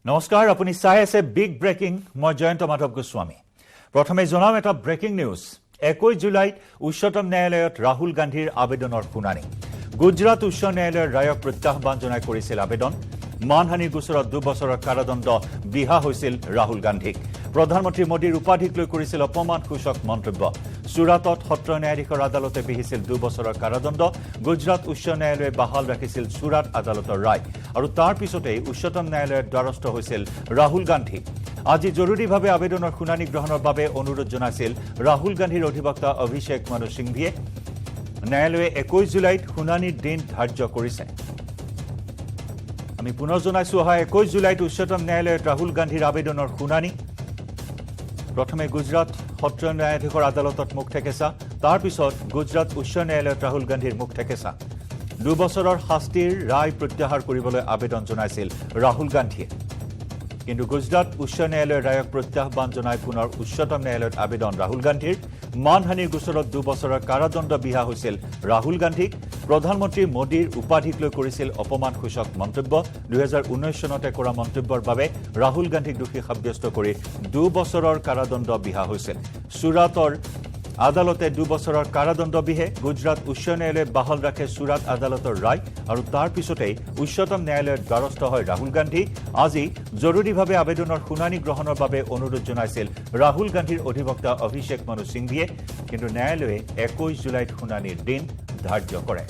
নমস্কাৰ আপুনি চাই আছে বিগ ব্ৰেকিং মই জয়ন্ত মাধৱ গোস্বামী প্ৰথমে জনাম এটা ব্ৰেকিং নিউজ 21 জুলাইত উচ্চতম ন্যায়ালয়ত ৰাহুল গান্ধীৰ আবেদনৰ শুনানি গুজৰাট উচ্চ ন্যায়ালয়ৰ ৰায়ক প্ৰত্যাহ্বান জনাই কৰিছিল আবেদন মানহানিৰ গোচৰত 2 বছৰৰ কাৰাদণ্ড বিহা হৈছিল ৰাহুল গান্ধীক প্ৰধানমন্ত্ৰী মোদীৰ উপাধিক লৈ কৰিছিল অপমানসূচক মন্তব্য সুৰাটত সত্ৰ ন্যায়াধীশৰ আদালতে বিহিছিল 2 বছৰৰ কাৰাদণ্ড গুজৰাট উচ্চ ন্যায়ালয়ে বাহাল ৰাখিছিল সুৰাট আদালতৰ ৰায় আৰু তাৰ পিছতে উচ্চতম ন্যায়ালয়ৰ দ্বাৰস্থ হৈছিল ৰাহুল গান্ধী আজি জৰুৰীভাৱে আবেদনৰ শুনানি গ্ৰহণৰ বাবে অনুৰোধ জনাইছিল ৰাহুল গান্ধীৰ অধিবক্তা অভিষেক মনু সিংভিয়ে ন্যায়ালয়ে 21 জুলাইত শুনানিৰ দিন ধাৰ্য কৰিছে আমি পুনৰ জনাইছো 21 জুলাইত উচ্চতম ন্যায়ালয়ত ৰাহুল গান্ধীৰ আবেদনৰ শুনানি প্ৰথমে গুজৰাট সত্ৰ ন্যায়াধীশৰ আদালতত মুখ ঠেকেছা তাৰ পিছত গুজৰাট উচ্চ ন্যায়ালয়ত ৰাহুল গান্ধীৰ মুখ ঠেকেছা 2 বছৰৰ শাস্তিৰ ৰায় প্ৰত্যাহাৰ কৰিবলৈ আবেদন জনাইছিল ৰাহুল গান্ধীয়ে কিন্তু গুজৰাট উচ্চ ন্যায়ালয়ৰ ৰায়ক প্ৰত্যাহ্বান জনাই পুনৰ উচ্চতম ন্যায়ালয়ত আবেদন ৰাহুল গান্ধীৰ মানহানিৰ গোচৰত 2 বছৰৰ কাৰাদণ্ড বিহা হৈছিল ৰাহুল গান্ধীক প্ৰধানমন্ত্ৰী মোদীৰ উপাধিক লৈ কৰিছিল অপমানসূচক মন্তব্য 2019 চনতে কৰা মন্তব্যৰ বাবে ৰাহুল গান্ধীক দোষী সাব্যস্ত কৰি 2 বছৰৰ কাৰাদণ্ড বিহা হৈছিল সুৰাটৰ আদালতে 2 বছৰৰ কাৰাদণ্ড বিহে গুজৰাট উচ্চ ন্যায়ালয়ে বাহাল ৰাখে সুৰাট আদালতৰ ৰায় আৰু তাৰ পিছতেই উচ্চতম ন্যায়ালয়ৰ দ্বাৰস্থ হয় ৰাহুল গান্ধী আজি জৰুৰীভাৱে আবেদনৰ শুনানি গ্ৰহণৰ বাবে অনুৰোধ জনাইছিল ৰাহুল গান্ধীৰ অধিবক্তা অভিষেক মনু সিংভিয়ে কিন্তু ন্যায়ালয়ে 21 জুলাইত শুনানিৰ দিন ধাৰ্য কৰে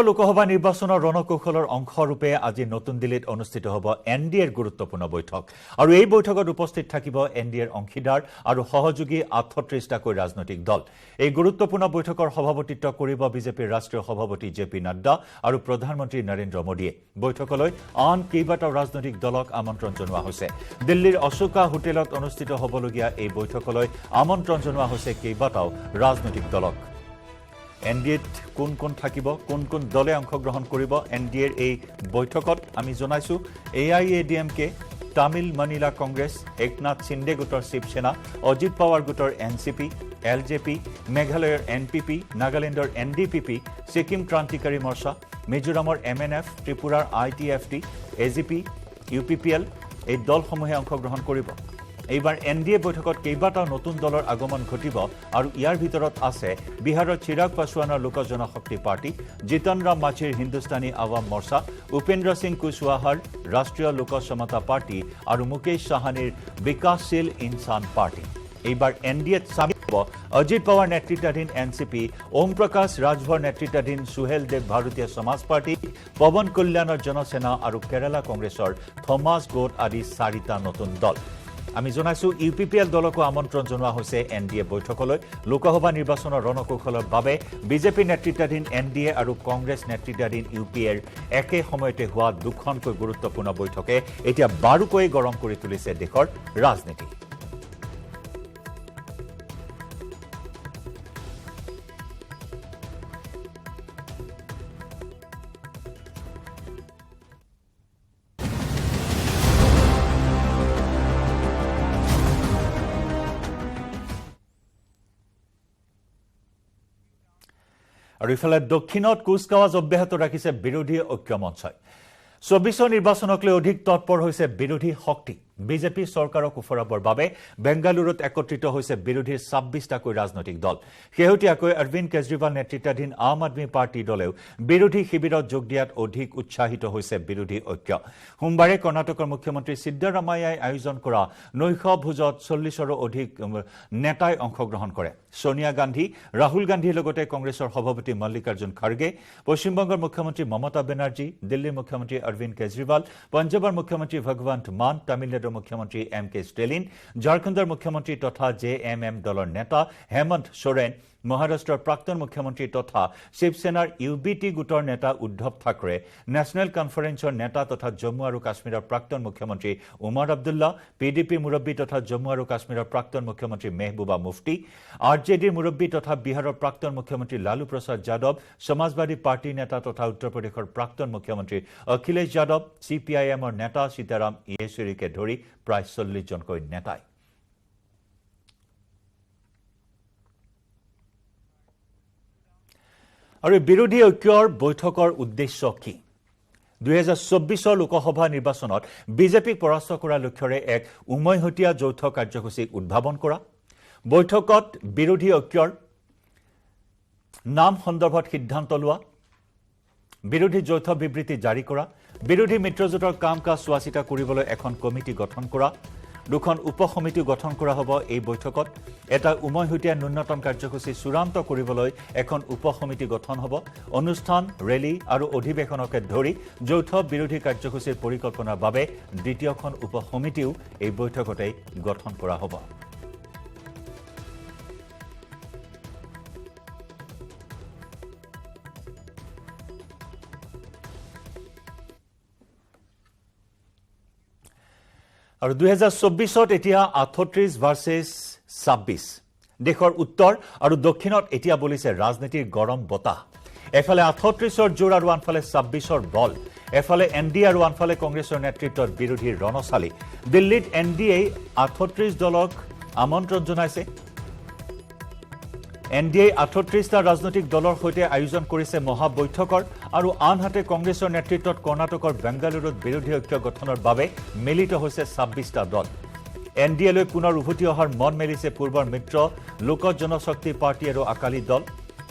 লোকসভা নিৰ্বাচনৰ ৰণকৌশলৰ অংশৰূপে আজি নতুন দিল্লীত অনুষ্ঠিত হ'ব এনডিএৰ গুৰুত্বপূৰ্ণ বৈঠক আৰু এই বৈঠকত উপস্থিত থাকিব এনডিএৰ অংশীদাৰ আৰু সহযোগী 38টাকৈ ৰাজনৈতিক দল এই গুৰুত্বপূৰ্ণ বৈঠকৰ সভাপতিত্ব কৰিব বিজেপিৰ ৰাষ্ট্ৰীয় সভাপতি জেপি নাড্ডা আৰু প্ৰধানমন্ত্ৰী নৰেন্দ্ৰ মোদীয়ে বৈঠকলৈ আন কেইবাটাও ৰাজনৈতিক দলক আমন্ত্ৰণ জনোৱা হৈছে দিল্লীৰ অশোকা হোটেলত অনুষ্ঠিত হ'বলগীয়া এই বৈঠকলৈ আমন্ত্ৰণ জনোৱা হৈছে কেইবাটাও ৰাজনৈতিক দলক এনডিএত কোন কোন থাকিব কোন কোন দলে অংশগ্ৰহণ কৰিব এনডিএৰ এই বৈঠকত আমি জনাইছো এআইএডিএমকে তামিল মনিলা কংগ্ৰেছ একনাথ সিন্ধে গোটৰ শিৱসেনা অজিত পাৱাৰ গোটৰ এনচিপি এলজেপি মেঘালয়ৰ এনপিপি নাগালেণ্ডৰ এনডিপিপি ছিকিম ক্ৰান্তিকাৰী মৰ্চা মিজোৰামৰ এমএনএফ ত্ৰিপুৰাৰ আইটিএফটি এজিপি ইউপিপিএল এই দলসমূহে অংশগ্ৰহণ কৰিব এইবাৰ এনডিএ বৈঠকত কেইবাটাও নতুন দলৰ আগমন ঘটিব আৰু ইয়াৰ ভিতৰত আছে বিহাৰৰ চিৰাগ পাছৱানৰ লোক জনশক্তি পাৰ্টি জিতন ৰাম মাঝিৰ হিন্দুস্তানী আৱাম মৰ্চা উপেন্দ্ৰ সিং কুশৱাহাৰ ৰাষ্ট্ৰীয় লোক সমতা পাৰ্টি আৰু মুকেশ সাহানীৰ বিকাশশীল ইনসান পাৰ্টি এইবাৰ এনডিএত সামিল হ'ব অজিত পাৱাৰ নেতৃত্বাধীন এনচিপি ওম প্ৰকাশ ৰাজভৰ নেতৃত্বাধীন সুহেল দেৱ ভাৰতীয় সমাজ পাৰ্টি পৱন কল্যাণৰ জনসেনা আৰু কেৰালা কংগ্ৰেছৰ থমাছ গোট আদি 4টা নতুন দল আমি জনাইছো ইউপিপিএল দলকো আমন্ত্ৰণ জনোৱা হৈছে এনডিএ বৈঠকলৈ লোকসভা নিৰ্বাচনৰ ৰণকৌশলৰ বাবে বিজেপি নেতৃত্বাধীন এনডিএ আৰু কংগ্ৰেছ নেতৃত্বাধীন ইউপিএৰ একে সময়তে হোৱা দুখনকৈ গুৰুত্বপূৰ্ণ বৈঠকে এতিয়া বাৰুকৈ গৰম কৰি তুলিছে দেশৰ ৰাজনীতি আৰু ইফালে দক্ষিণত কুচকাৱাজ অব্যাহত ৰাখিছে বিৰোধী ঐক্যমঞ্চই 24 নিৰ্বাচনক লৈ অধিক তৎপৰ হৈছে বিৰোধী শক্তি বিজেপি চৰকাৰক উফৰাবৰ বাবে বেংগালুৰুত একত্ৰিত হৈছে বিৰোধীৰ 26টাকৈ ৰাজনৈতিক দল শেহতীয়াকৈ অৰবিন্দ কেজৰিৱাল নেতৃত্বাধীন আম আদমি পাৰ্টি দলেও বিৰোধী শিবিৰত যোগ দিয়াত অধিক উৎসাহিত হৈছে বিৰোধী ঐক্য সোমবাৰে কৰ্ণাটকৰ মুখ্যমন্ত্ৰী সিদ্ধৰামায়াই আয়োজন কৰা নৈশ ভোজত 40ৰো অধিক নেতাই অংশগ্ৰহণ কৰে সোনিয়া গান্ধী ৰাহুল গান্ধীৰ লগতে কংগ্ৰেছৰ সভাপতি মল্লিকাৰ্জুন খাৰ্গে পশ্চিমবংগৰ মুখ্যমন্ত্ৰী মমতা বেনাৰ্জী দিল্লীৰ মুখ্যমন্ত্ৰী অৰবিন্দ কেজৰিৱাল পঞ্জাবৰ মুখ্যমন্ত্ৰী ভগৱন্ত মান তামিলনাডুৰ মুখ্যমন্ত্ৰী এম কে ষ্টেলিন ঝাৰখণ্ডৰ মুখ্যমন্ত্ৰী তথা জেএমএম দলৰ নেতা হেমন্ত সোৰেন মহাৰাষ্ট্ৰৰ প্ৰাক্তন মুখ্যমন্ত্ৰী তথা শিৱসেনাৰ ইউবিটি গোটৰ নেতা উদ্ধৱ ঠাকৰে, নেশ্যনেল কনফাৰেন্সৰ নেতা তথা জম্মু আৰু কাশ্মীৰৰ প্ৰাক্তন মুখ্যমন্ত্ৰী উমৰ আব্দুল্লা, পিডিপি মুৰব্বী তথা জম্মু আৰু কাশ্মীৰৰ প্ৰাক্তন মুখ্যমন্ত্ৰী মেহবুবা মুফতি, আৰজেডিৰ মুৰব্বী তথা বিহাৰৰ প্ৰাক্তন মুখ্যমন্ত্ৰী লালু প্ৰসাদ যাদৱ, সমাজবাদী পাৰ্টীৰ নেতা তথা উত্তৰ প্ৰদেশৰ প্ৰাক্তন মুখ্যমন্ত্ৰী অখিলেশ যাদৱ, CPIMৰ নেতা সীতাৰাম ইয়েচুৰীকে ধৰি প্ৰায় 40 জনকৈ নেতাই। আৰু বিৰোধী ঐক্যৰ বৈঠকৰ উদ্দেশ্য কি? 2024 লোকসভা নিৰ্বাচনত বিজেপিক পৰাস্ত কৰাৰ লক্ষ্যৰে এক উমৈহতীয়া যৌথ কাৰ্যসূচীক উদ্ভাৱন কৰা, বৈঠকত বিৰোধী ঐক্যৰ নাম সন্দৰ্ভত সিদ্ধান্ত লোৱা, বিৰোধী যৌথ বিবৃতি জাৰি কৰা, বিৰোধী মিত্ৰজোঁটৰ কাম কাজ চোৱা চিতা কৰিবলৈ এখন কমিটি গঠন কৰা, 2খন উপসমিতি গঠন কৰা হ'ব। এই বৈঠকত এটা উমৈহতীয়া ন্যূনতম কাৰ্যসূচী চূড়ান্ত কৰিবলৈ এখন উপসমিতি গঠন হ'ব। অনুষ্ঠান, ৰেলী আৰু অধিৱেশনকে ধৰি যৌথ বিৰোধী কাৰ্যসূচীৰ পৰিকল্পনাৰ বাবে দ্বিতীয়খন উপসমিতিও এই বৈঠকতেই গঠন কৰা হ'ব। আৰু 2024 এতিয়া 38 ভাৰ্চেছ 26। দেশৰ উত্তৰ আৰু দক্ষিণত এতিয়া বলিছে ৰাজনীতিৰ গৰম বতাহ। এফালে 38ৰ জোৰ আৰু আনফালে 26ৰ বল। এফালে NDA আৰু আনফালে কংগ্ৰেছৰ নেতৃত্বত বিৰোধীৰ ৰণচালি। দিল্লীত NDA 38 দলক আমন্ত্ৰণ জনাইছে। NDA 38টা ৰাজনৈতিক দলৰ সৈতে আয়োজন কৰিছে মহাবৈঠকৰ আৰু আনহাতে কংগ্ৰেছৰ নেতৃত্বত কৰ্ণাটকৰ বেংগালুৰুত বিৰোধী ঐক্য গঠনৰ বাবে মিলিত হৈছে 26টা দল। NDAলৈ পুনৰ উভতি অহাৰ মন মেলিছে পূৰ্বৰ মিত্ৰ লোক জনশক্তি পাৰ্টি আৰু আকালি দল।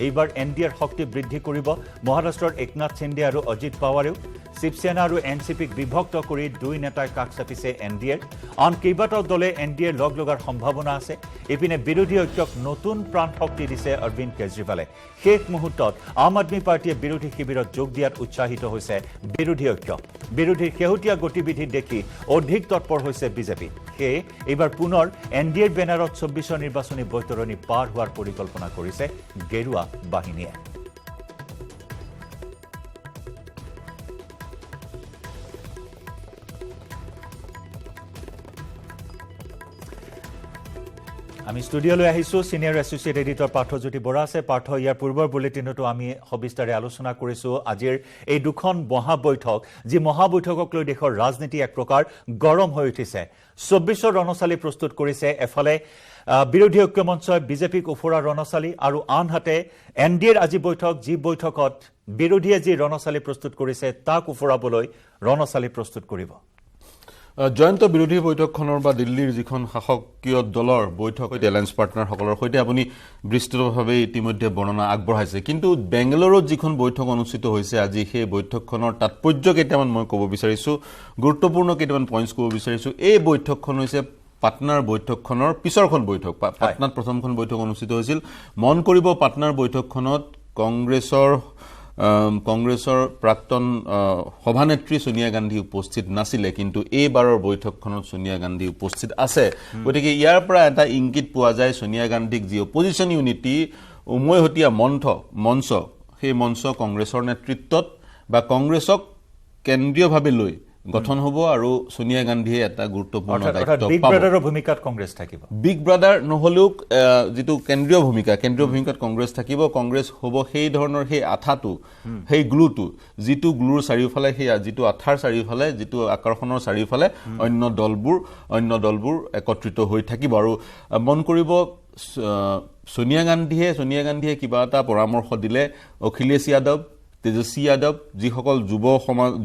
এইবাৰ NDAৰ শক্তি বৃদ্ধি কৰিব মহাৰাষ্ট্ৰৰ একনাথ সিন্দে আৰু অজিত পাৱাৰেও। শিৱসেনা আৰু NCPক বিভক্ত কৰি 2 নেতাই কাষ চাপিছে NDAৰ। আন কেইবাটাও দলে NDAৰ লগ লগাৰ সম্ভাৱনা আছে। ইপিনে বিৰোধী ঐক্যক নতুন প্ৰাণ শক্তি দিছে অৰবিন্দ কেজৰিৱালে। শেষ মুহূৰ্তত আম আদমী পাৰ্টীয়ে বিৰোধী শিবিৰত যোগ দিয়াত উৎসাহিত হৈছে বিৰোধী ঐক্য। বিৰোধীৰ শেহতীয়া গতিবিধি দেখি অধিক তৎপৰ হৈছে বিজেপি। সেয়ে এইবাৰ পুনৰ NDAৰ বেনাৰত 24 নিৰ্বাচনী বৈতৰণি পাৰ হোৱাৰ পৰিকল্পনা কৰিছে গেৰুৱা বাহিনীয়ে। আমি ষ্টুডিঅ'লৈ আহিছোঁ। Senior associate editor Parthajyoti Bora আছে। পাৰ্থ, ইয়াৰ পূৰ্বৰ বুলেটিনতো আমি সবিস্তাৰে আলোচনা কৰিছোঁ আজিৰ এই 2খন মহাবৈঠক, যি মহাবৈঠকক লৈ দেশৰ ৰাজনীতি এক প্ৰকাৰ গৰম হৈ উঠিছে। 24ৰ ৰণচালি প্ৰস্তুত কৰিছে এফালে বিৰোধী ঐক্য মঞ্চই বিজেপিক ওফৰা ৰণচালি আৰু আনহাতে NDAৰ আজি বৈঠক, যি বৈঠকত বিৰোধীয়ে যি ৰণচালি প্ৰস্তুত কৰিছে তাক ওফৰাবলৈ ৰণচালি প্ৰস্তুত কৰিব। জয়ন্ত, বিৰোধী বৈঠকখনৰ বা দিল্লীৰ যিখন শাসকীয় দলৰ বৈঠক এলায়েন্স পাৰ্টনাৰসকলৰ সৈতে আপুনি বিস্তৃতভাৱে ইতিমধ্যে বৰ্ণনা আগবঢ়াইছে, কিন্তু বেংগালুৰুত যিখন বৈঠক অনুষ্ঠিত হৈছে আজি, সেই বৈঠকখনৰ তাৎপৰ্য কেইটামান মই ক'ব বিচাৰিছোঁ, গুৰুত্বপূৰ্ণ কেইটামান পইণ্টছ ক'ব বিচাৰিছোঁ। এই বৈঠকখন হৈছে পাটনাৰ বৈঠকখনৰ পিছৰখন বৈঠক। পাটনাত প্ৰথমখন বৈঠক অনুষ্ঠিত হৈছিল। মন কৰিব, পাটনাৰ বৈঠকখনত কংগ্ৰেছৰ প্ৰাক্তন সভানেত্ৰী সোনিয়া গান্ধী উপস্থিত নাছিলে, কিন্তু এইবাৰৰ বৈঠকখনত সোনিয়া গান্ধী উপস্থিত আছে। গতিকে ইয়াৰ পৰা এটা ইংগিত পোৱা যায় সোনিয়া গান্ধীক যি অপজিশ্যন ইউনিটি উমৈহতীয়া মঞ্চ, সেই মঞ্চ কংগ্ৰেছৰ নেতৃত্বত বা কংগ্ৰেছক কেন্দ্ৰীয়ভাৱে লৈ গঠন হ'ব আৰু সোনিয়া গান্ধীয়ে এটা গুৰুত্বপূৰ্ণ দায়িত্ব পাব। বিগ ব্ৰাদাৰৰ ভূমিকাত কংগ্ৰেছ থাকিব। বিগ ব্ৰাদাৰ নহ'লেও যিটো কেন্দ্ৰীয় ভূমিকাত কংগ্ৰেছ থাকিব। কংগ্ৰেছ হ'ব সেই ধৰণৰ সেই আঠাটো, সেই গ্লুটো, যিটো গ্লুৰ চাৰিওফালে, সেই যিটো আঠাৰ চাৰিওফালে, যিটো আকৰ্ষণৰ চাৰিওফালে অন্য দলবোৰ একত্ৰিত হৈ থাকিব। আৰু মন কৰিব, সোনিয়া গান্ধীয়ে কিবা এটা পৰামৰ্শ দিলে অখিলেশ যাদৱ, তেজস্বী যাদৱ, যিসকল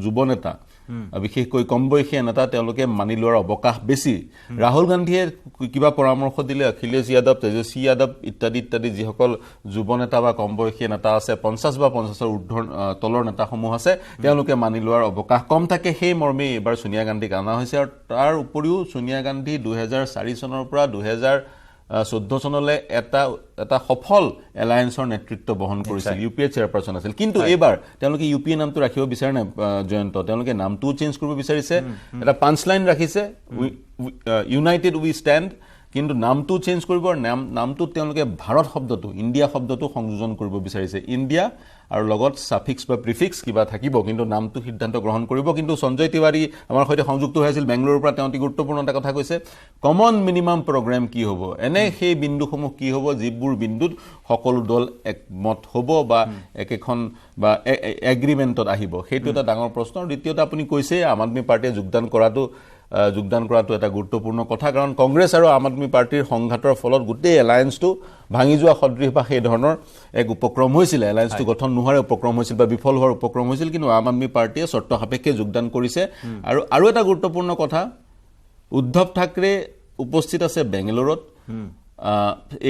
যুৱ নেতা, বিশেষকৈ কম বয়সীয়া নেতা, তেওঁলোকে মানি লোৱাৰ অৱকাশ বেছি। ৰাহুল গান্ধীয়ে কিবা পৰামৰ্শ দিলে অখিলেশ যাদৱ, তেজস্বী যাদৱ ইত্যাদি যিসকল যুৱ নেতা বা কম বয়সীয়া নেতা আছে, 50 বা 50ৰ তলৰ নেতাসমূহ আছে, তেওঁলোকে মানি লোৱাৰ অৱকাশ কম থাকে। সেই মৰ্মে এইবাৰ সোনিয়া গান্ধীক অনা হৈছে। আৰু তাৰ উপৰিও সোনিয়া গান্ধী 2004 চনৰ পৰা 2014 চনলৈ এটা সফল এলায়েন্সৰ নেতৃত্ব বহন কৰিছিল, UPA চেয়াৰপাৰ্চন আছিল। কিন্তু এইবাৰ তেওঁলোকে UPA নামটো ৰাখিব বিচাৰে নাই জয়ন্ত, তেওঁলোকে নামটোও চেঞ্জ কৰিব বিচাৰিছে। এটা পাঞ্চলাইন ৰাখিছে, ইউনাইটেড উই ষ্টেণ্ড, কিন্তু নামটো চেঞ্জ কৰিব নামটো তেওঁলোকে ভাৰত শব্দটো ইণ্ডিয়া শব্দটো সংযোজন কৰিব বিচাৰিছে ইণ্ডিয়া আৰু লগত সাফিক্স বা প্ৰিফিক্স কিবা থাকিব কিন্তু নামটো সিদ্ধান্ত গ্ৰহণ কৰিব কিন্তু সঞ্জয় তিৱাৰী আমাৰ সৈতে সংযুক্ত হৈ আছিল বেংগলুৰুৰ পৰা তেওঁ অতি গুৰুত্বপূৰ্ণ এটা কথা কৈছে কমন মিনিমাম প্ৰগ্ৰাম কি হ'ব এনে সেই বিন্দুসমূহ কি হ'ব যিবোৰ বিন্দুত সকলো দল একমত হ'ব বা একেখন বা এগ্ৰিমেণ্টত আহিব সেইটো এটা ডাঙৰ প্ৰশ্ন আৰু দ্বিতীয়তে আপুনি কৈছে আম আদমি পাৰ্টিয়ে যোগদান কৰাটো এটা গুৰুত্বপূৰ্ণ কথা কাৰণ কংগ্ৰেছ আৰু আম আদমি পাৰ্টিৰ সংঘাতৰ ফলত গোটেই এলায়েন্সটো ভাঙি যোৱা সদৃশ বা সেই ধৰণৰ এক উপক্ৰম হৈছিল এলায়েন্সটো গঠন নোহোৱাৰ উপক্ৰম হৈছিল বা বিফল হোৱাৰ উপক্ৰম হৈছিল কিন্তু আম আদমি পাৰ্টিয়ে চৰ্ত সাপেক্ষে যোগদান কৰিছে আৰু এটা গুৰুত্বপূৰ্ণ কথা উদ্ধৱ ঠাকৰে উপস্থিত আছে বেংগালুৰুত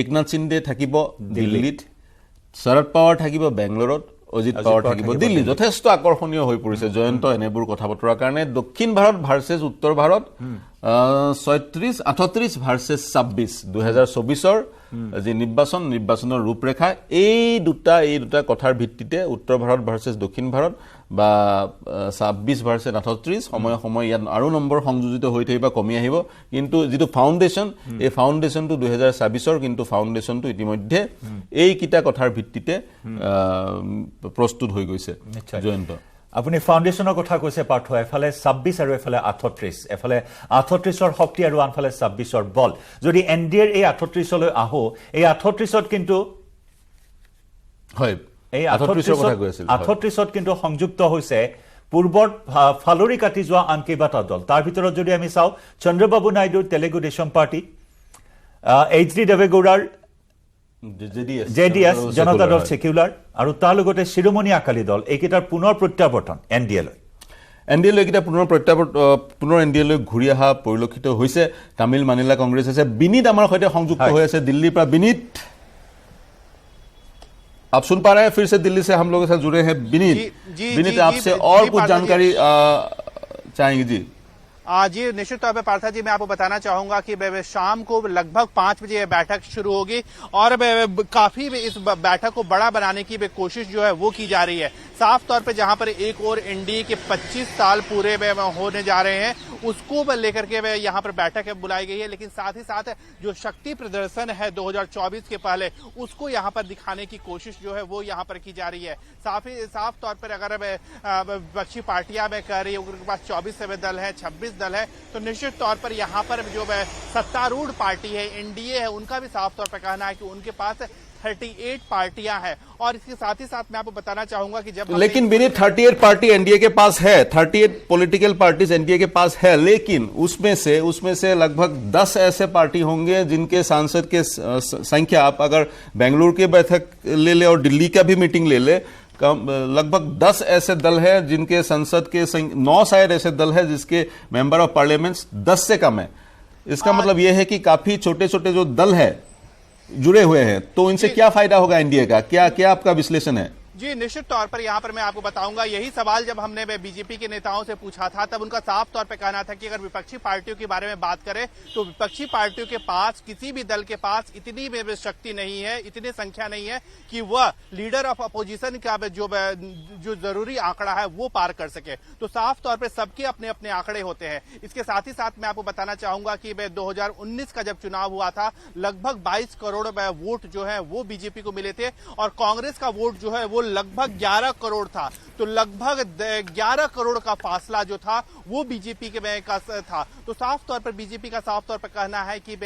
একনাথ সিন্ধে থাকিব দিল্লীত শৰদ পাৱাৰ থাকিব বেংগালুৰুত অজিত পাৱাৰ থাকিব দিল্লী যথেষ্ট আকৰ্ষণীয় হৈ পৰিছে জয়ন্ত এনেবোৰ কথা বতৰাৰ কাৰণে দক্ষিণ ভাৰত ভাৰ্চেছ উত্তৰ ভাৰত 38 ভাৰ্চেছ 26 2024ৰ যি নিৰ্বাচনৰ ৰূপৰেখা এই দুটা কথাৰ ভিত্তিতে উত্তৰ ভাৰত ভাৰ্চেছ দক্ষিণ ভাৰত বা 26 ভাৰ্চেছ 38 সময় ইয়াত আৰু নম্বৰ সংযোজিত হৈ থাকিব কমি আহিব কিন্তু যেটো ফাউণ্ডেশ্যন এই ফাউণ্ডেশ্যনটো 2026ৰ কিন্তু ফাউণ্ডেশ্যনটো ইতিমধ্যে এই কিটা কথাৰ ভিত্তিতে প্ৰস্তুত হৈ গৈছে জয়ন্ত আপুনি ফাউণ্ডেশ্যনৰ কথা কৈছে পাৰ্থ এফালে 26 আৰু এফালে 38 এফালে 38ৰ শক্তি আৰু আনফালে 26ৰ বল যদি এনডিএৰ এই 38লৈ আহো এই 38ত কিন্তু হয় এই 38ত কিন্তু সংযুক্ত হৈছে পূৰ্বৰ ফালৰি কাটি যোৱা আন কেইবাটা দল তাৰ ভিতৰত যদি আমি চাওঁ চন্দ্ৰবাবু নাইডুৰ তেলেগু দেশম পাৰ্টি এইচডি দেৱেগৌড়াৰ জেডিএছ জনতা দল সেকুলাৰ আৰু তাৰ লগতে শিৰোমণি আকালি দল এইকেইটাৰ পুনৰ প্ৰত্যাৱৰ্তন এনডিএলৈ এইকেইটা পুনৰ এনডিএলৈ ঘূৰি অহা পৰিলক্ষিত হৈছে তামিল মানিলা কংগ্ৰেছ আছে বিনীত আমাৰ সৈতে সংযুক্ত হৈ আছে দিল্লীৰ পৰা বিনীত आप सुन पा रहे हैं फिर से दिल्ली से हम लोग के साथ जुड़े हैं विनीत आपसे और कुछ जानकारी चाहेंगे जी जी निश्चित तौर पर पार्था जी मैं आपको बताना चाहूंगा कि शाम को लगभग 5 बजे यह बैठक शुरू होगी और काफी इस बैठक को बड़ा बनाने की कोशिश जो है वो की जा रही है साफ तौर पे जहां पर एक और एनडीए के 25 साल पूरे होने जा रहे हैं उसको लेकर के यहाँ पर बैठक बुलाई गई है लेकिन साथ ही साथ जो शक्ति प्रदर्शन है 2024 के पहले उसको यहाँ पर दिखाने की कोशिश जो है वो यहाँ पर की जा रही है साफ तौर पर अगर विपक्षी पार्टियां में कह रही है उनके पास 24 दल है 26 दल है तो निश्चित तौर पर यहाँ पर जो सत्तारूढ़ पार्टी है एनडीए है उनका भी साफ तौर पर कहना है कि उनके पास 38 पार्टियां हैं और इसके साथ ही साथ मैं आपको बताना चाहूंगा कि जब लेकिन विनीत 38 पार्टी एनडीए के पास है 38 पॉलिटिकल पार्टीज एनडीए के पास है लेकिन उसमें से लगभग 10 ऐसे पार्टी होंगे जिनके सांसद के संख्या आप अगर बेंगलुरु की बैठक ले ले और दिल्ली का भी मीटिंग ले ले लगभग 10 ऐसे दल हैं जिनके संसद के 9 शायद ऐसे दल है जिसके मेंबर ऑफ पार्लियामेंट्स 10 से कम है इसका मतलब यह है कि काफी छोटे छोटे जो दल है जुड़े हुए हैं तो इनसे क्या फायदा होगा एनडीए का क्या आपका विश्लेषण है जी निश्चित तौर पर यहाँ पर मैं आपको बताऊंगा यही सवाल जब हमने बीजेपी के नेताओं से पूछा था तब उनका साफ तौर पर कहना था कि अगर विपक्षी पार्टियों के बारे में बात करें तो विपक्षी पार्टियों के पास किसी भी दल के पास इतनी शक्ति नहीं है इतनी संख्या नहीं है कि वह लीडर ऑफ अपोजिशन का जो जरूरी आंकड़ा है वो पार कर सके तो साफ तौर पर सबके अपने अपने आंकड़े होते हैं इसके साथ ही साथ मैं आपको बताना चाहूंगा कि 2019 का जब चुनाव हुआ था लगभग 22 करोड़ वोट जो है वो बीजेपी को मिले थे और कांग्रेस का वोट जो है वो लगभग 11 करोड़ था तो लगभग 11 करोड़ का फासला जो था वो बीजेपी के का था तो साफ तौर पर बीजेपी का साफ तौर पर कहना है कि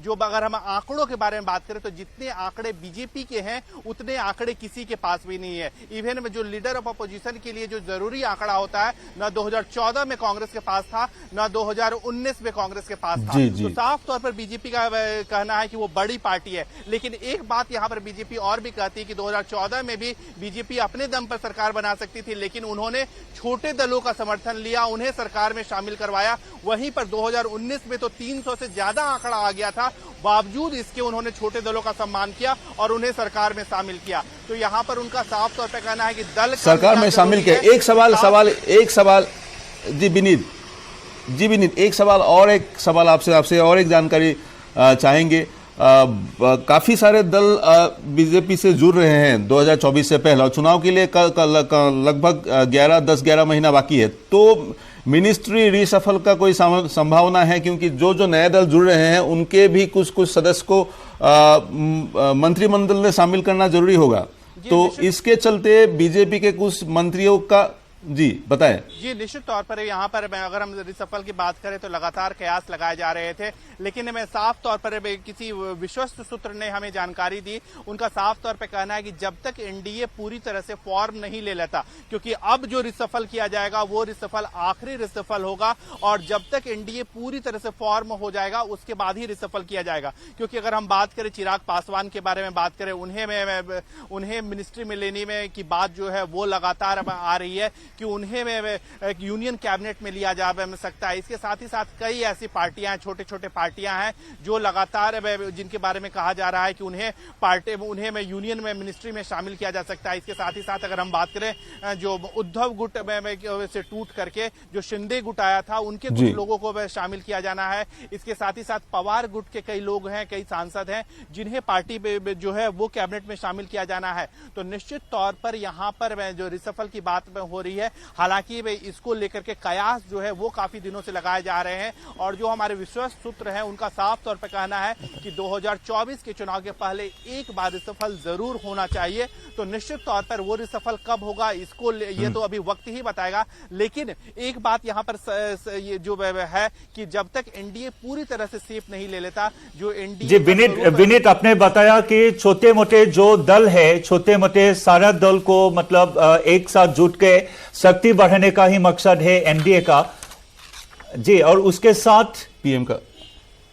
जो अगर हम आंकड़ों के बारे में बात करें तो जितने आंकड़े बीजेपी के हैं उतने आंकड़े किसी के पास भी नहीं है इवन में जो लीडर ऑफ अपोजिशन के लिए जो जरूरी आंकड़ा होता है न 2014 में कांग्रेस के पास था न 2019 में कांग्रेस के पास था तो साफ तौर पर बीजेपी का कहना है कि वो बड़ी पार्टी है लेकिन एक बात यहाँ पर बीजेपी और भी कहती है कि 2014 में भी बीजेपी अपने दम पर सरकार बना सकती थी लेकिन उन्होंने छोटे दलों का समर्थन लिया उन्हें सरकार में शामिल करवाया वहीं पर 2019 में तो 300 से ज्यादा आंकड़ा आ गया था बावजूद इसके उन्होंने छोटे दलों का सम्मान किया और उन्हें सरकार में शामिल किया तो यहाँ पर उनका साफ तौर पर कहना है कि दल सरकार में शामिल किया एक सवाल जी विनीत एक सवाल आपसे और एक जानकारी चाहेंगे काफी सारे दल बीजेपी से जुड़ रहे हैं 2024 से पहले, और चुनाव के लिए लगभग 10-11 महीना बाकी है। तो मिनिस्ट्री रिशफल का कोई संभावना है? क्योंकि जो नए दल जुड़ रहे हैं उनके भी कुछ सदस्य को मंत्रिमंडल में शामिल करना जरूरी होगा। तो इसके चलते बीजेपी के कुछ मंत्रियों का, जी बताएं। जी निश्चित तौर पर यहाँ पर अगर हम रिसफल की बात करें तो लगातार कयास लगाए जा रहे थे, लेकिन मैं साफ तौर पर किसी विश्वस्त सूत्र ने हमें जानकारी दी, उनका साफ तौर पर कहना है कि जब तक एनडीए पूरी तरह से फॉर्म नहीं ले लेता, क्योंकि अब जो रिसफल किया जाएगा वो रिसफल आखिरी रिसफल होगा, और जब तक एनडीए पूरी तरह से फॉर्म हो जाएगा उसके बाद ही रिसफल किया जाएगा। क्योंकि अगर हम बात करें चिराग पासवान के बारे में बात करें, उन्हें मिनिस्ट्री में लेने में की बात जो है वो लगातार आ रही है कि उन्हें एक यूनियन कैबिनेट में लिया जा सकता है। इसके साथ ही साथ कई ऐसी पार्टियां, छोटे छोटे पार्टियां हैं जो लगातार जिनके बारे में कहा जा रहा है कि उन्हें यूनियन में मिनिस्ट्री में शामिल किया जा सकता है। इसके साथ ही साथ अगर हम बात करें जो उद्धव गुट से टूट करके जो शिंदे गुट आया था, उनके कुछ लोगों को शामिल किया जाना है। इसके साथ ही साथ पवार गुट के कई लोग हैं, कई सांसद हैं जिन्हें पार्टी जो है वो कैबिनेट में शामिल किया जाना है। तो निश्चित तौर पर यहाँ पर जो रिसफल की बात हो रही है, हालांकि इसको लेकर के कयास जो है वो काफी दिनों से लगाए जा रहे हैं, और जो हमारे विश्वस्त सूत्र हैं उनका साफ तौर पर कहना है कि 2024 के चुनाव के पहले एक बार रिसफल जरूर होना चाहिए। तो निश्चित तौर पर वो रिसफल कब होगा इसको ये तो अभी वक्त ही बताएगा, लेकिन एक बात यहाँ पर ये जो है कि जब तक एनडीए पूरी तरह से सेफ नहीं ले लेता, जो एनडीए जी विनीत आपने बताया कि छोटे मोटे जो दल है, छोटे मोटे सारा दल को मतलब एक साथ जुट के शक्ति बढ़ाने का ही मकसद है एनडीए का जी। और उसके साथ पीएम का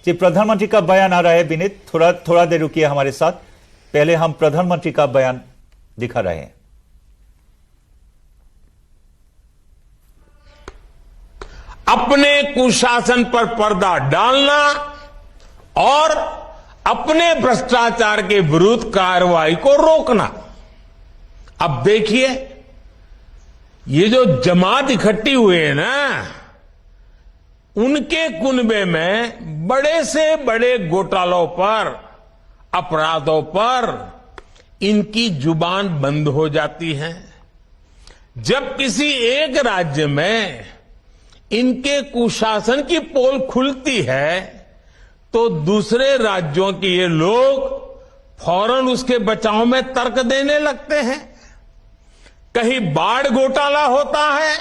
जी प्रधानमंत्री का बयान आ रहा है। विनीत थोड़ा देर रुकिए हमारे साथ, पहले हम प्रधानमंत्री का बयान दिखा रहे हैं। अपने कुशासन पर पर्दा डालना और अपने भ्रष्टाचार के विरुद्ध कार्रवाई को रोकना। अब देखिए, ये जो जमात इकट्ठी हुए हैं ना, उनके कुनबे में बड़े से बड़े घोटालों पर, अपराधों पर इनकी जुबान बंद हो जाती है। जब किसी एक राज्य में इनके कुशासन की पोल खुलती है तो दूसरे राज्यों के ये लोग फौरन उसके बचाव में तर्क देने लगते हैं। कहीं बाढ़ घोटाला होता है,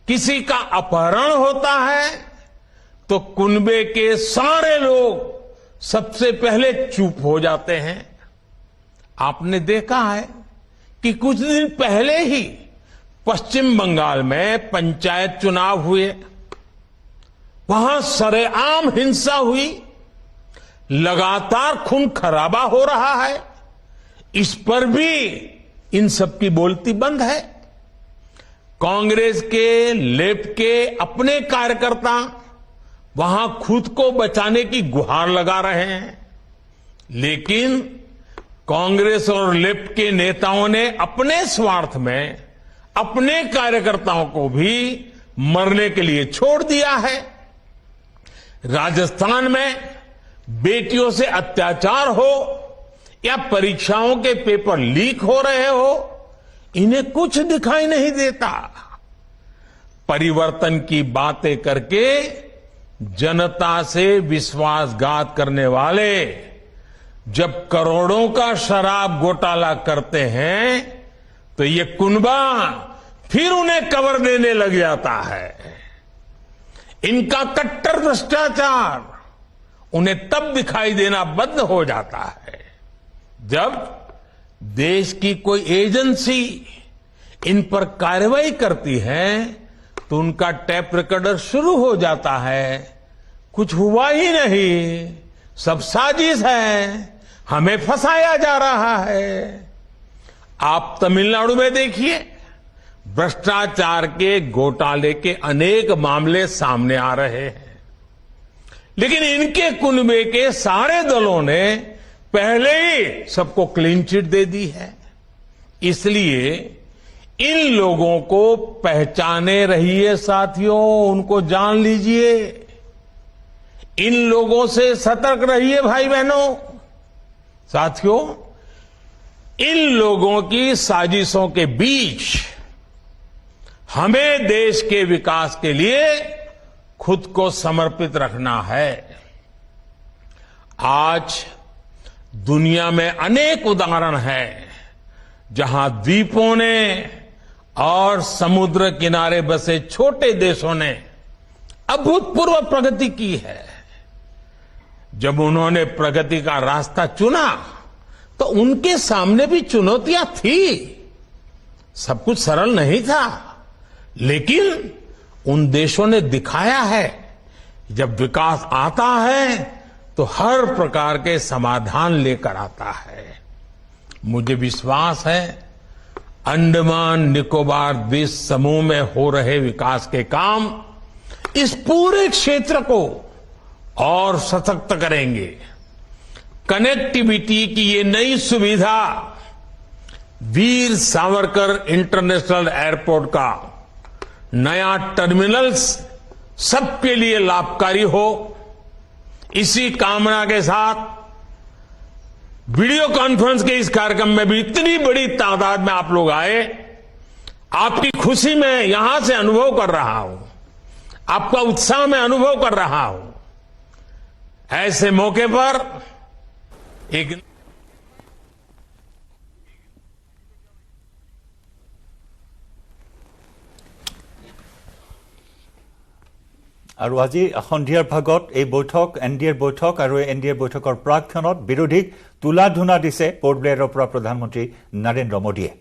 किसी का अपहरण होता है, तो कुनबे के सारे लोग सबसे पहले चुप हो जाते हैं। आपने देखा है कि कुछ दिन पहले ही पश्चिम बंगाल में पंचायत चुनाव हुए, वहां सरेआम हिंसा हुई, लगातार खून खराबा हो रहा है। इस पर भी इन सब की बोलती बंद है। कांग्रेस के, लेफ्ट के अपने कार्यकर्ता वहां खुद को बचाने की गुहार लगा रहे हैं, लेकिन कांग्रेस और लेफ्ट के नेताओं ने अपने स्वार्थ में अपने कार्यकर्ताओं को भी मरने के लिए छोड़ दिया है। राजस्थान में बेटियों से अत्याचार हो या परीक्षाओं के पेपर लीक हो रहे हो, इन्हें कुछ दिखाई नहीं देता। परिवर्तन की बातें करके जनता से विश्वासघात करने वाले जब करोड़ों का शराब घोटाला करते हैं तो ये कुनबा फिर उन्हें कवर देने लग जाता है। इनका कट्टर भ्रष्टाचार उन्हें तब दिखाई देना बंद हो जाता है जब देश की कोई एजेंसी इन पर कार्रवाई करती है तो उनका टैप रिकॉर्डर शुरू हो जाता है, कुछ हुआ ही नहीं, सब साजिश है, हमें फंसाया जा रहा है। आप तमिलनाडु में देखिए, भ्रष्टाचार के घोटाले के अनेक मामले सामने आ रहे हैं, लेकिन इनके कुनबे के सारे दलों ने पहले ही सबको क्लीन चिट दे दी है। इसलिए इन लोगों को पहचाने रहिए साथियों, उनको जान लीजिए। इन लोगों से सतर्क रहिए भाई बहनों। साथियों, इन लोगों की साजिशों के बीच हमें देश के विकास के लिए खुद को समर्पित रखना है। आज दुनिया में अनेक उदाहरण हैं जहां द्वीपों ने और समुद्र किनारे बसे छोटे देशों ने अभूतपूर्व प्रगति की है। जब उन्होंने प्रगति का रास्ता चुना तो उनके सामने भी चुनौतियां थी। सब कुछ सरल नहीं था, लेकिन उन देशों ने दिखाया है जब विकास आता है तो हर प्रकार के समाधान लेकर आता है। मुझे विश्वास है अंडमान निकोबार द्वीप समूह में हो रहे विकास के काम इस पूरे क्षेत्र को और सशक्त करेंगे। कनेक्टिविटी की ये नई सुविधा वीर सावरकर इंटरनेशनल एयरपोर्ट का नया टर्मिनल्स सबके लिए लाभकारी हो, इसी कामना के साथ वीडियो कॉन्फ्रेंस के इस कार्यक्रम में भी इतनी बड़ी तादाद में आप लोग आए। आपकी खुशी में यहां से अनुभव कर रहा हूं, आपका उत्साह में अनुभव कर रहा हूं। ऐसे मौके पर एक আৰু আজি সন্ধিয়াৰ ভাগত এই বৈঠক এনডিএৰ বৈঠক আৰু এনডিএৰ বৈঠকৰ প্ৰাকক্ষণত বিৰোধীক তুলা ধুনা দিছে পোৰ্ট ব্লেয়াৰৰ পৰা প্ৰধানমন্ত্ৰী নৰেন্দ্ৰ মোদীয়ে।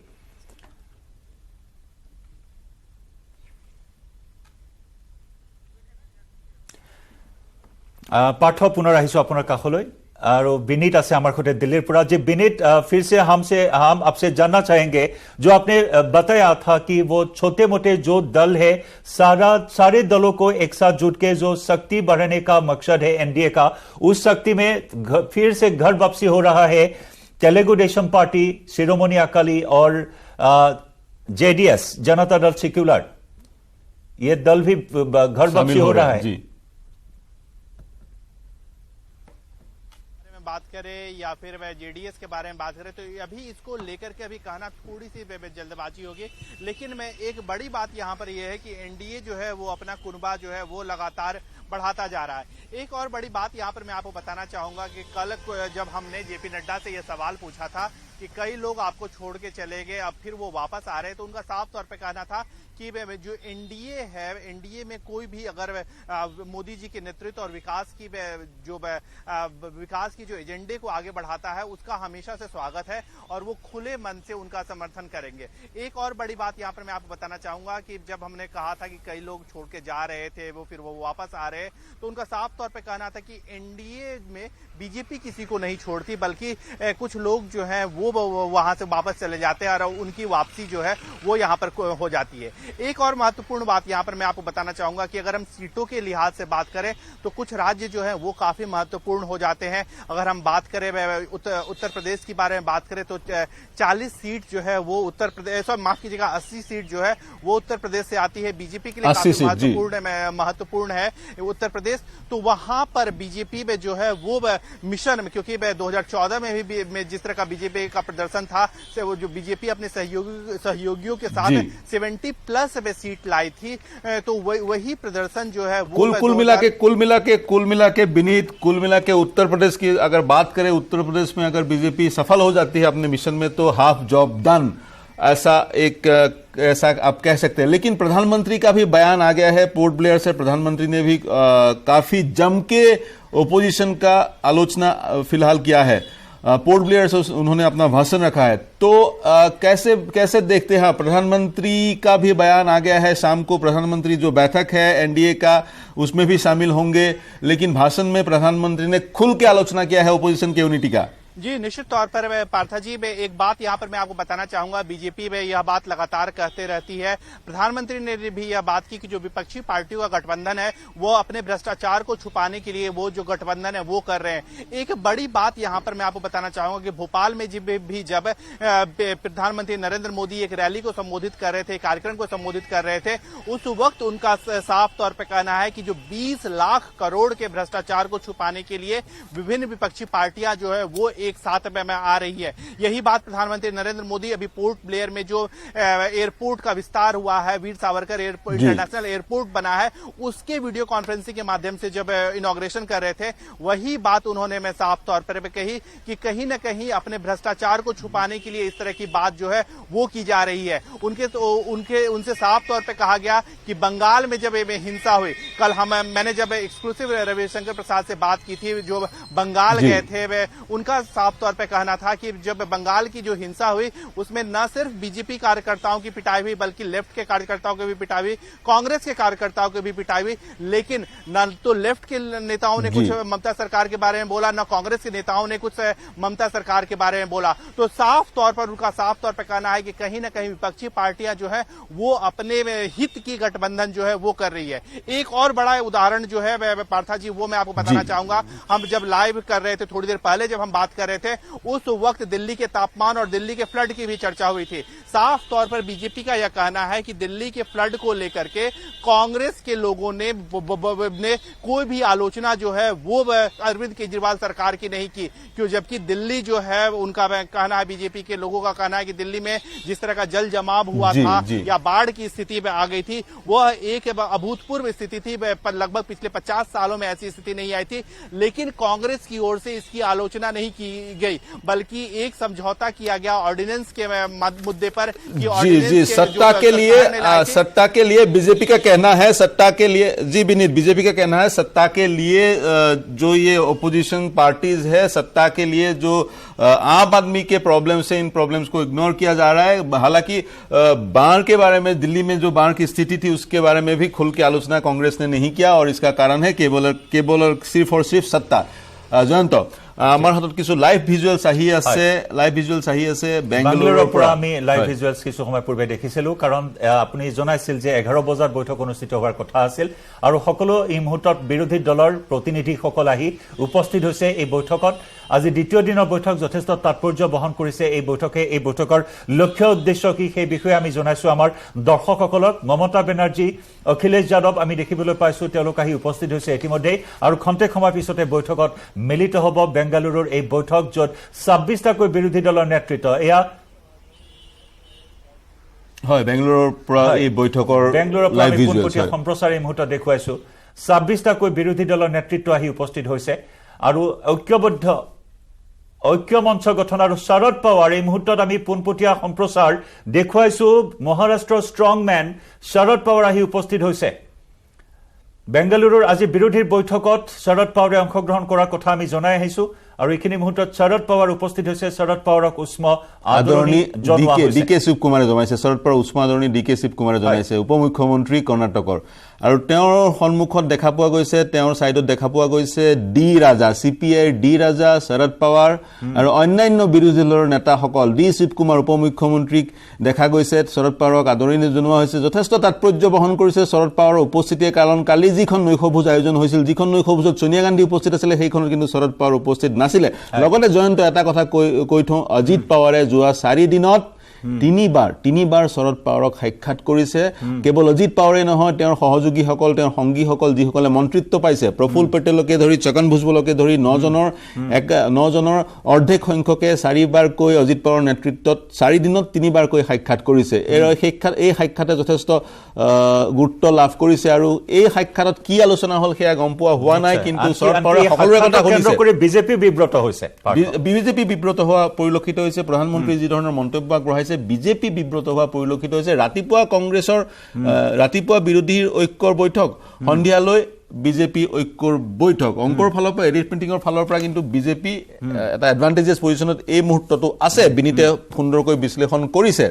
पाठ पुनः আহিছো আপোনাৰ কাখলৈ और विनीत আছে আমাৰ সৈতে दिल्ली পৰা। जी विनीत, फिर से हम आपसे जानना चाहेंगे, जो आपने बताया था कि वो छोटे मोटे जो दल है सारे दलों को एक साथ जुट के जो शक्ति बढ़ाने का मकसद है एनडीए का, उस शक्ति में फिर से घर वापसी हो रहा है। तेलुगु देशम पार्टी, शिरोमणि अकाली और जेडीएस जनता दल सेक्युलर, ये दल भी घर वापसी हो रहा है। बात करें या फिर वह जेडीएस के बारे में बात करें तो अभी इसको लेकर के अभी कहना थोड़ी सी जल्दबाजी होगी, लेकिन मैं एक बड़ी बात यहां पर यह है कि एनडीए जो है वो अपना कुनबा जो है वो लगातार बढ़ाता जा रहा है। एक और बड़ी बात यहां पर मैं आपको बताना चाहूंगा कि कल जब हमने जेपी नड्डा से यह सवाल पूछा था कि कई लोग आपको छोड़ के चले गए, अब फिर वो वापस आ रहे हैं, तो उनका साफ तौर पे कहना था कि जो एनडीए है, एनडीए में कोई भी अगर मोदी जी के नेतृत्व और विकास की जो एजेंडे को आगे बढ़ाता है उसका हमेशा से स्वागत है और वो खुले मन से उनका समर्थन करेंगे। एक और बड़ी बात यहाँ पर मैं आपको बताना चाहूंगा कि जब हमने कहा था कि कई लोग छोड़ के जा रहे थे फिर वो वापस आ रहे, तो उनका साफ तौर पे कहना था कि एनडीए में बीजेपी किसी को नहीं छोड़ती, बल्कि कुछ लोग जो हैं वो वहां से वापस चले जाते हैं और उनकी वापसी जो है वो यहाँ पर हो जाती है। एक और महत्वपूर्ण बात यहाँ पर मैं आपको बताना चाहूंगा कि अगर हम सीटों के लिहाज से बात करें तो कुछ राज्य जो है वो काफी महत्वपूर्ण हो जाते हैं। अगर हम बात करें उत्तर प्रदेश के बारे में बात करें तो 40 सीट जो है वो उत्तर प्रदेश, माफ कीजिएगा 80 सीट जो है वो उत्तर प्रदेश से आती है। बीजेपी के लिए काफी महत्वपूर्ण है उत्तर प्रदेश, तो वहां पर बीजेपी में जो है वो मिशन में, क्योंकि 2014 में भी जिस तरह का बीजेपी का प्रदर्शन था, वो जो बीजेपी अपने सहयोगियों के साथ 70+ में सीट लाई थी, तो वही प्रदर्शन जो है वो कुल मिला के विनीत, कुल मिला के उत्तर प्रदेश की अगर बात करें, उत्तर प्रदेश में अगर बीजेपी सफल हो जाती है अपने मिशन में तो हाफ जॉब डन, ऐसा आप कह सकते हैं। लेकिन प्रधानमंत्री का भी बयान आ गया है पोर्ट ब्लेयर से। प्रधानमंत्री ने भी काफी जम के ओपोजिशन का आलोचना फिलहाल किया है। पोर्ट ब्लेयर से उन्होंने अपना भाषण रखा है, तो कैसे देखते हैं? प्रधानमंत्री का भी बयान आ गया है, शाम को प्रधानमंत्री जो बैठक है एनडीए का उसमें भी शामिल होंगे, लेकिन भाषण में प्रधानमंत्री ने खुल के आलोचना किया है ओपोजिशन के यूनिटी का। जी निश्चित तौर पर पार्था जी एक बात यहाँ पर मैं आपको बताना चाहूंगा, बीजेपी में यह बात लगातार कहते रहती है, प्रधानमंत्री ने भी यह बात की कि जो विपक्षी पार्टियों का गठबंधन है वो अपने भ्रष्टाचार को छुपाने के लिए वो जो गठबंधन है वो कर रहे हैं। एक बड़ी बात यहाँ पर मैं आपको बताना चाहूंगा कि भोपाल में जब प्रधानमंत्री नरेंद्र मोदी एक रैली को संबोधित कर रहे थे, कार्यक्रम को संबोधित कर रहे थे, उस वक्त उनका साफ तौर पर कहना है कि जो 20 लाख करोड़ के भ्रष्टाचार को छुपाने के लिए विभिन्न विपक्षी पार्टियां जो है वो एक साथ में आ रही है। यही बात प्रधानमंत्री नरेंद्र मोदी अभी पोर्ट ब्लेयर में जो एयरपोर्ट का विस्तार हुआ है, Veer Savarkar airport international airport बना है, उसके वीडियो कॉन्फ्रेंसिंग के माध्यम से जब इनॉग्रेशन कर रहे थे, वही बात उन्होंने मैं साफ तौर पर कही कि कहीं न कहीं अपने भ्रष्टाचार को छुपाने के लिए इस तरह की बात जो है वो की जा रही है। उनसे साफ तौर पर कहा गया कि बंगाल में जब हिंसा हुई, कल मैंने जब एक्सक्लूसिव रविशंकर प्रसाद से बात की थी जो बंगाल गए थे, वे उनका साफ तौर पे कहना था कि जब बंगाल की जो हिंसा हुई उसमें न सिर्फ बीजेपी कार्यकर्ताओं की पिटाई हुई बल्कि लेफ्ट के कार्यकर्ताओं की भी पिटाई हुई, कांग्रेस के कार्यकर्ताओं की भी पिटाई हुई, लेकिन न तो लेफ्ट के नेताओं ने कुछ ममता सरकार के बारे में बोला, न कांग्रेस के नेताओं ने कुछ ममता सरकार के बारे में बोला। तो साफ तौर पर उनका साफ तौर पर कहना है कि कहीं न कहीं विपक्षी पार्टियां जो है वो अपने हित की गठबंधन जो है वो कर रही है। एक और बड़ा उदाहरण जो है पार्था जी वो मैं आपको बताना चाहूंगा, हम जब लाइव कर रहे थे थोड़ी देर पहले जब हम बात कर रहे थे, उस वक्त दिल्ली के तापमान और दिल्ली के फ्लड की भी चर्चा हुई थी। साफ तौर पर बीजेपी का यह कहना है कि दिल्ली के फ्लड को लेकर के कांग्रेस के लोगों ने कोई भी आलोचना जो है वो अरविंद केजरीवाल सरकार की नहीं की, क्यों, जबकि दिल्ली जो है उनका कहना है, बीजेपी के लोगों का कहना है कि दिल्ली में जिस तरह का जल जमाव हुआ था या बाढ़ की स्थिति में आ गई थी, वह एक अभूतपूर्व स्थिति थी, लगभग पिछले 50 सालों में ऐसी स्थिति नहीं आई थी। लेकिन कांग्रेस की ओर से इसकी आलोचना नहीं की गई, बल्कि एक समझौता किया गया ऑर्डिनेंस के मुद्दे पर कि सत्ता के लिए बीजेपी का कहना है, सत्ता के लिए जी विनीत, बीजेपी का कहना है सत्ता के लिए जो ये ओपोजिशन पार्टीज है, सत्ता के लिए जो आम आदमी के प्रॉब्लम्स है, इन प्रॉब्लम्स को इग्नोर किया जा रहा है। हालांकि बाढ़ के बारे में, दिल्ली में जो बाढ़ की स्थिति थी उसके बारे में भी खुल के आलोचना कांग्रेस ने नहीं किया, और इसका कारण है केवल सिर्फ और सिर्फ सत्ता। जयंत, আমাৰ হাতত কিছু লাইভ ভিজুৱেলছ আহি আছে বেংগালুৰুৰ পৰা আমি লাইভ ভিজুৱেলছ কিছু সময় পূৰ্বে দেখিছিলো, কাৰণ আপুনি জনাইছিল যে 11 বজাত বৈঠক অনুষ্ঠিত হোৱাৰ কথা আছিল আৰু সকলো এই মুহূৰ্তত বিৰোধী দলৰ প্ৰতিনিধিসকল আহি উপস্থিত হৈছে এই বৈঠকত। আজি দ্বিতীয় দিনৰ বৈঠক যথেষ্ট তাৎপৰ্য বহন কৰিছে এই বৈঠকে। এই বৈঠকৰ লক্ষ্য উদ্দেশ্য কি সেই বিষয়ে আমি জনাইছো আমাৰ দৰ্শকসকলক। মমতা বেনাৰ্জী, অখিলেশ যাদৱ আমি দেখিবলৈ পাইছো, তেওঁলোক আহি উপস্থিত হৈছে ইতিমধ্যে, আৰু খন্তেক সময় পিছতে বৈঠকত মিলিত হ'ব বেংগালুৰুৰ এই বৈঠক, য'ত 26টাকৈ বিৰোধী দলৰ নেতৃত্ব এয়া হয় বেংগালুৰুৰ পৰা এই বৈঠকৰ লাইভ ভিজুৱেলছ সম্প্ৰচাৰ এই মুহূৰ্তত দেখুৱাইছো। 26টাকৈ বিৰোধী দলৰ নেতৃত্ব আহি উপস্থিত হৈছে আৰু ঐক্যবদ্ধ ঐক্য মঞ্চ গঠন আৰু শৰদ পাৱাৰ এই মুহূৰ্তত আমি পোনপটীয়া সম্প্ৰচাৰ দেখুৱাইছো। মহাৰাষ্ট্ৰৰ ষ্ট্ৰং মেন শৰদ পাৱাৰ আহি উপস্থিত হৈছে বেংগালুৰুৰ। আজি বিৰোধীৰ বৈঠকত শৰদ পাৱাৰে অংশগ্ৰহণ কৰাৰ কথা আমি জনাই আহিছো, আৰু এইখিনি মুহূৰ্তত শৰদ পাৱাৰ উপস্থিত হৈছে। শৰদ পাৱাৰক উষ্ম আদৰণি জনোৱা হৈছে। ডি কে শিৱকুমাৰে জনাইছে, শৰদ পাৱাৰ উষ্ম আদৰণি ডি কে শিৱকুমাৰে জনাইছে, উপ মুখ্যমন্ত্ৰী কৰ্ণাটকৰ। আৰু তেওঁৰ সন্মুখত দেখা পোৱা গৈছে, তেওঁৰ ছাইডত দেখা পোৱা গৈছে ডি ৰাজা, CPIৰ ডি ৰাজা, শৰদ পাৱাৰ আৰু অন্যান্য বিৰোধী দলৰ নেতাসকল। ডি শিৱকুমাৰ উপ মুখ্যমন্ত্ৰীক দেখা গৈছে, শৰদ পাৱাৰক আদৰণি জনোৱা হৈছে। যথেষ্ট তাৎপৰ্য বহন কৰিছে শৰদ পাৱাৰৰ উপস্থিতিয়ে, কাৰণ কালি যিখন নৈশভোজ আয়োজন হৈছিল, যিখন নৈশভোজত সোনিয়া গান্ধী উপস্থিত আছিলে, সেইখনত কিন্তু শৰদ পাৱাৰ উপস্থিত নাছিলে। লগতে জয়ন্ত এটা কথা কৈ থওঁ, অজিত পাৱাৰে যোৱা 4 দিনত তিনিবাৰ শৰদ পাৱাৰক সাক্ষাৎ কৰিছে। কেৱল অজিত পাৱাৰে নহয়, তেওঁৰ সহযোগীসকল, তেওঁৰ সংগীসকল, যিসকলে মন্ত্ৰিত্ব পাইছে, প্ৰফুল্ল পেটেলকে ধৰি ছগন ভুজবলকে ধৰি 9জনৰ অৰ্ধেক সংখ্যকে 4বাৰকৈ অজিত পাৱাৰৰ নেতৃত্বত 4 দিনত 3বাৰকৈ সাক্ষাৎ কৰিছে। এই সাক্ষাতে যথেষ্ট গুৰুত্ব লাভ কৰিছে, আৰু এই সাক্ষাতত কি আলোচনা হ'ল সেয়া গম পোৱা হোৱা নাই, কিন্তু শৰদ পাৱাৰে সকলোৰে কথা শুনিছে। বিজেপি বিব্ৰত হৈছে, বিজেপি বিব্ৰত হোৱা পৰিলক্ষিত হৈছে। প্ৰধানমন্ত্ৰী যি ধৰণৰ মন্তব্য আগবঢ়াইছে, বিজেপি বিব্ৰত হোৱা পৰিলক্ষিত হৈছে। ৰাতিপুৱা বিৰোধীৰ ঐক্যৰ বৈঠক, সন্ধিয়ালৈ বিজেপি ঐক্যৰ বৈঠক। অংকৰ ফালৰ পৰা, এৰিথমেটিকৰ ফালৰ পৰা কিন্তু বিজেপি এটা এডভান্টেজিয়াছ পজিশ্যনত এই মুহূৰ্তটো আছে। বিনীতে সুন্দৰকৈ বিশ্লেষণ কৰিছে।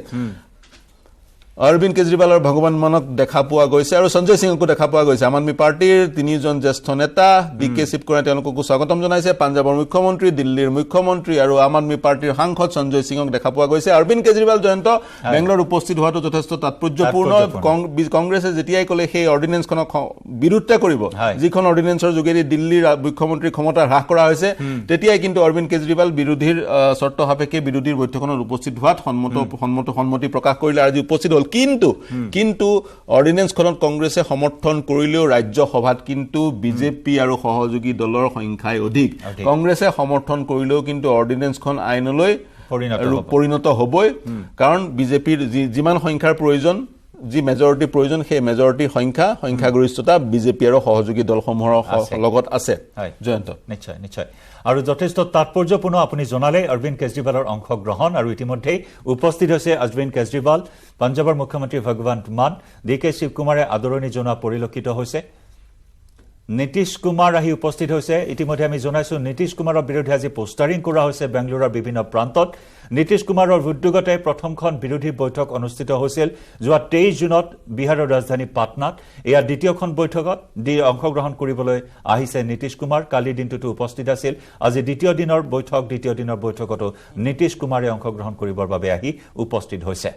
অৰবিন্দ কেজৰিৱাল আৰু ভগৱান মানক দেখা পোৱা গৈছে আৰু সঞ্জয় সিঙকো দেখা পোৱা গৈছে আম আদমি পাৰ্টিৰ তিনিজন জ্যেষ্ঠ নেতা ডিকে শিৱকুমাৰে তেওঁলোককো স্বাগতম জনাইছে পাঞ্জাবৰ মুখ্যমন্ত্ৰী দিল্লীৰ মুখ্যমন্ত্ৰী আৰু আম আদমি পাৰ্টিৰ সাংসদ সঞ্জয় সিঙক দেখা পোৱা গৈছে অৰবিন্দ কেজৰিৱাল জয়ন্ত বেংগলৰ উপস্থিত হোৱাটো যথেষ্ট তাৎপৰ্যপূৰ্ণ কংগ্ৰেছে যেতিয়াই ক'লে সেই অৰ্ডিনেন্সখনক বিৰুদ্ধ কৰিব যিখন অৰ্ডিনেন্সৰ যোগেদি দিল্লীৰ মুখ্যমন্ত্ৰী ক্ষমতা হ্ৰাস কৰা হৈছে তেতিয়াই কিন্তু অৰবিন্দ কেজৰিৱাল বিৰোধীৰ চৰ্ত সাপেক্ষে বিৰোধীৰ বৈঠকখনত উপস্থিত হোৱাত সন্মতি প্ৰকাশ কৰিলে আজি উপস্থিত হ'ল কিন্তু অৰ্ডিনেন্সখনত কংগ্ৰেছে সমৰ্থন কৰিলেও ৰাজ্যসভাত কিন্তু বিজেপি আৰু সহযোগী দলৰ সংখ্যাই অধিক কংগ্ৰেছে সমৰ্থন কৰিলেও কিন্তু অৰ্ডিনেন্সখন আইনলৈ পৰিণত হ'বই কাৰণ বিজেপিৰ যিমান সংখ্যাৰ প্ৰয়োজন যি মেজৰিটি প্ৰয়োজন সেই মেজৰিটিৰ সংখ্যাগৰিষ্ঠতা বিজেপি আৰু সহযোগী দলসমূহৰ লগত আছে জয়ন্ত নিশ্চয় আৰু যথেষ্ট তাৎপৰ্যপূৰ্ণ আপুনি জনালে অৰবিন্দ কেজৰিৱালৰ অংশগ্ৰহণ আৰু ইতিমধ্যে উপস্থিত হৈছে অৰবিন্দ কেজৰিৱাল পাঞ্জাবৰ মুখ্যমন্ত্ৰী ভগৱন্ত মান ডিকে শিৱকুমাৰে আদৰণি জনোৱা পৰিলক্ষিত হৈছে নীতিশ কুমাৰ আহি উপস্থিত হৈছে ইতিমধ্যে আমি জনাইছো নীতিশ কুমাৰৰ বিৰুদ্ধে আজি পোষ্টাৰিং কৰা হৈছে বেংগলুৰুৰ বিভিন্ন প্ৰান্তত নীতিশ কুমাৰৰ উদ্যোগতে প্ৰথমখন বিৰোধী বৈঠক অনুষ্ঠিত হৈছিল যোৱা 23 জুনত বিহাৰৰ ৰাজধানী পাটনাত এয়া দ্বিতীয়খন বৈঠকত অংশগ্ৰহণ কৰিবলৈ আহিছে নীতিশ কুমাৰ কালি দিনটোতে উপস্থিত আছিল আজি দ্বিতীয় দিনৰ বৈঠকতো নীতিশ কুমাৰে অংশগ্ৰহণ কৰিবৰ বাবে আহি উপস্থিত হৈছে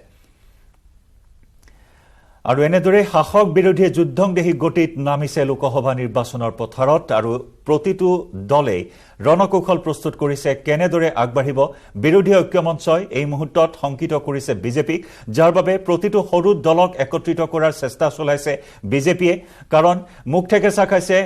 আৰু এনেদৰে শাসক বিৰোধী যুদ্ধংদেহী গতিত নামিছে লোকসভা নিৰ্বাচনৰ পথাৰত আৰু প্ৰতিটো দলে ৰণকৌশল প্ৰস্তুত কৰিছে কেনেদৰে আগবাঢ়িব বিৰোধী ঐক্যমঞ্চই এই মুহূৰ্তত সংকিত কৰিছে বিজেপিক যাৰ বাবে প্ৰতিটো সৰু দলক একত্ৰিত কৰাৰ চেষ্টা চলাইছে বিজেপিয়ে কাৰণ মুখ ঠেকেচা খাইছে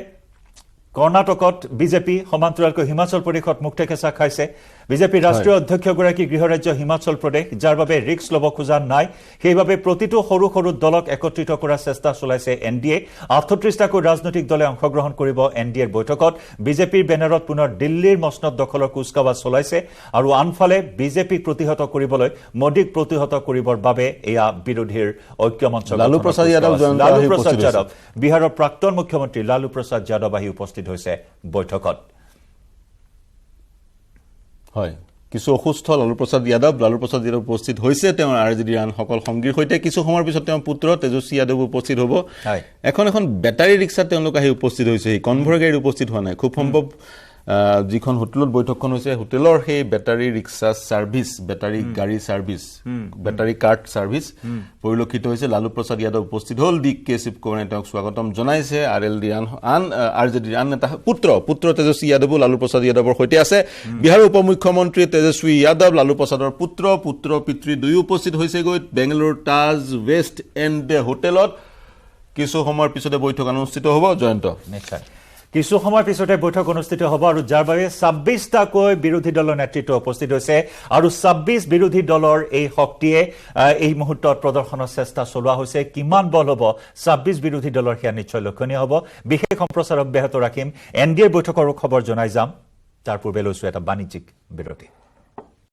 কৰ্ণাটকত বিজেপি সমান্তৰালকৈ হিমাচল প্ৰদেশত মুখ ঠেকেচা খাইছে বিজেপি ৰাষ্ট্ৰীয় অধ্যক্ষগৰাকী গৃহৰাজ্য হিমাচল প্ৰদেশ যাৰ বাবে ৰিস্ক ল'ব খোজা নাই সেইবাবে প্ৰতিটো সৰু দলক একত্ৰিত কৰাৰ চেষ্টা চলাইছে এনডিএ ৩৮টাকৈ ৰাজনৈতিক দলে অংশগ্ৰহণ কৰিব এনডিএৰ বৈঠকত বিজেপিৰ বেনাৰত পুনৰ দিল্লীৰ মসনদ দখলৰ কুচকাৱাজ চলাইছে আৰু আনফালে বিজেপিক প্ৰতিহত কৰিবলৈ মোদীক প্ৰতিহত কৰিবৰ বাবে এয়া বিৰোধীৰ ঐক্যমঞ্চ লালু প্ৰসাদ যাদৱ বিহাৰৰ প্ৰাক্তন মুখ্যমন্ত্ৰী লালু প্ৰসাদ যাদৱ আহি উপস্থিত হৈছে বৈঠকত হয় কিছু অসুস্থ লালু প্ৰসাদ যাদৱ উপস্থিত হৈছে তেওঁৰ আৰজেডিৰ আন সকল সংগীৰ সৈতে কিছু সময়ৰ পিছত তেওঁৰ পুত্ৰ তেজস্বী যাদৱ উপস্থিত হ'ব এখন বেটাৰী ৰিক্সাত তেওঁলোক আহি উপস্থিত হৈছে এই কনভয় গাড়ীত উপস্থিত হোৱা নাই খুব সম্ভৱ যিখন হোটেলত বৈঠকখন হৈছে হোটেলৰ সেই বেটাৰী ৰিক্সা সাৰ্ভিস বেটাৰী গাড়ী সাৰ্ভিস বেটাৰী কাৰ্ট সাৰ্ভিস পৰিলক্ষিত হৈছে লালু প্ৰসাদ যাদৱ উপস্থিত হ'ল ডিকে শিৱকুমাৰে তেওঁক স্বাগতম জনাইছে আৰএলডিৰ আৰজেডিৰ আন নেতা পুত্ৰ তেজস্বী যাদৱ লালু প্ৰসাদ যাদৱৰ সৈতে আছে বিহাৰৰ উপমুখ্যমন্ত্ৰী তেজস্বী যাদৱ লালু প্ৰসাদৰ পুত্ৰ পিতৃ দুয়ো উপস্থিত হৈছেগৈ বেংগলুৰু তাজ ৱেষ্ট এণ্ড হোটেলত কিছু সময়ৰ পিছতে বৈঠক অনুষ্ঠিত হ'ব জয়ন্ত নিশ্চয় কিছু সময় পিছতে বৈঠক অনুষ্ঠিত হ'ব আৰু যাৰ বাবে ২৬টাকৈ বিৰোধী দলৰ নেতৃত্ব উপস্থিত হৈছে আৰু ২৬ বিৰোধী দলৰ এই শক্তিয়ে এই মুহূৰ্তত প্ৰদৰ্শনৰ চেষ্টা চলোৱা হৈছে কিমান বল হ'ব ২৬ বিৰোধী দলৰ সেয়া নিশ্চয় লক্ষণীয় হ'ব বিশেষ সম্প্ৰচাৰ অব্যাহত ৰাখিম এনডিএৰ বৈঠকৰ খবৰ জনাই যাম তাৰ পূৰ্বে লৈছো এটা বাণিজ্যিক বিৰতি